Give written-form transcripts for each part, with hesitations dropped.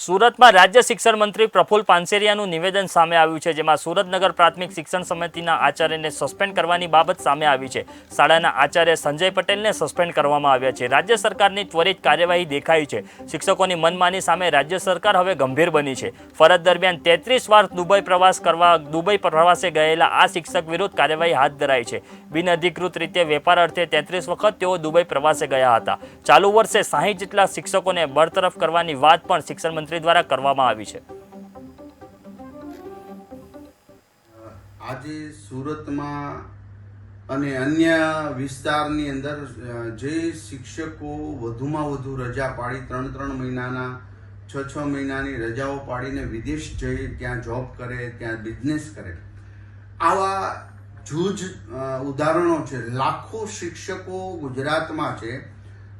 સુરતમાં રાજ્ય શિક્ષણ મંત્રી પ્રફુલ્લ પાનસેરિયાનું નિવેદન સામે આવ્યું છે, જેમાં સુરતનગર પ્રાથમિક શિક્ષણ સમિતિના આચાર્યને સસ્પેન્ડ કરવાની બાબત સામે આવી છે। શાળાના આચાર્ય સંજય પટેલને સસ્પેન્ડ કરવામાં આવ્યા છે। રાજ્ય સરકારની ત્વરિત કાર્યવાહી દેખાઈ છે। શિક્ષકોની મનમાની સામે રાજ્ય સરકાર હવે ગંભીર બની છે। ફરજ દરમિયાન 33 વાર દુબઈ પ્રવાસે ગયેલા આ શિક્ષક વિરુદ્ધ કાર્યવાહી હાથ ધરાઈ છે। બિનઅધિકૃત રીતે વેપાર અર્થે 33 વખત તેઓ દુબઈ પ્રવાસે ગયા હતા। ચાલુ વર્ષે 60 જેટલા શિક્ષકોને બરતરફ કરવાની વાત પણ શિક્ષણ મંત્રી દ્વારા કરવામાં આવી છે। આજે સુરતમાં અને અન્ય વિસ્તારની અંદર જે શિક્ષકો વધુમાં વધુ રજા પાડી 3 મહિનાના 6 મહિનાની રજાઓ પાડીને વિદેશ જઈ ત્યાં જોબ કરે, ત્યાં બિઝનેસ કરે, આવા જૂજ ઉદાહરણો છે। લાખો શિક્ષકો ગુજરાતમાં છે।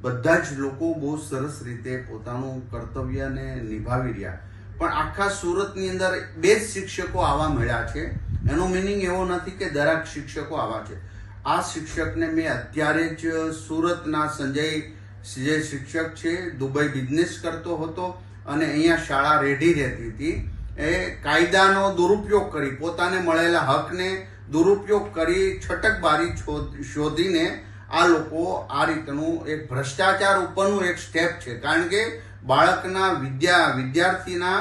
બધા જ લોકો બહુ સરસ રીતે પોતાનું કર્તવ્યને નિભાવી રહ્યા, પણ આખા સુરતની અંદર 2 શિક્ષકો આવા મળ્યા છે। એનો મિનિંગ એવો નથી કે દરેક શિક્ષકો આવા છે। આ શિક્ષકને મેં અત્યારે જ સુરતના સંજય જે શિક્ષક છે, દુબઈ બિઝનેસ કરતો હતો અને અહીંયા શાળા રેડી રહેતી હતી, એ કાયદાનો દુરુપયોગ કરી, પોતાને મળેલા હકને દુરુપયોગ કરી, છટકબારી શોધીને આ લોકો આ રીતનું એક ભ્રષ્ટાચાર ઉપરનું એક સ્ટેપ છે। કારણ કે બાળકના વિદ્યાર્થીના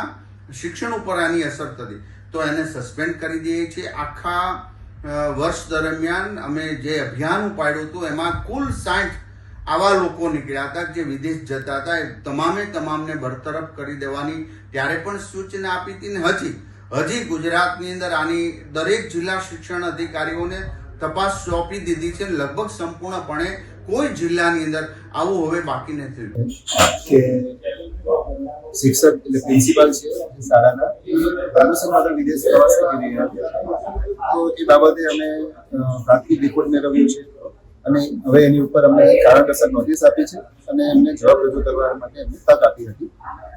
શિક્ષણ ઉપર આની અસર થતી, તો એને સસ્પેન્ડ કરી દઈએ છીએ। આખા વર્ષ દરમિયાન અમે જે અભિયાન ઉપાડ્યું હતું એમાં કુલ 60 આવા લોકો નીકળ્યા હતા જે વિદેશ જતા હતા। એ તમામને બરતરફ કરી દેવાની ત્યારે પણ સૂચના આપી હતી ને હજી ગુજરાતની અંદર આની દરેક જિલ્લા શિક્ષણ અધિકારીઓને તપાસ સોંપી દીધી છે। લગભગ સંપૂર્ણપણે કોઈ જિલ્લાની અંદર આવું હવે બાકી નથી કે શિક્ષક એટલે પ્રિન્સિપાલ છે શાળાના પરમિશન વગર વિદેશ પ્રવાસ કરી રહ્યા હતા, તો એ બાબતે અમે પ્રાથમિક રિપોર્ટ મેળવ્યું છે અને હવે એની ઉપર અમને કારણદર્શક નોટિસ આપી છે અને એમને જવાબ રજૂ કરવા માટે એમને તક આપી હતી।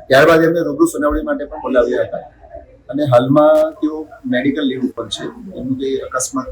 ત્યારબાદ એમને રૂબરૂ સુનાવણી માટે પણ બોલાવ્યા હતા અને હાલમાં તેઓ મેડિકલ લીવ ઉપર છે। એમનું કંઈ અકસ્માત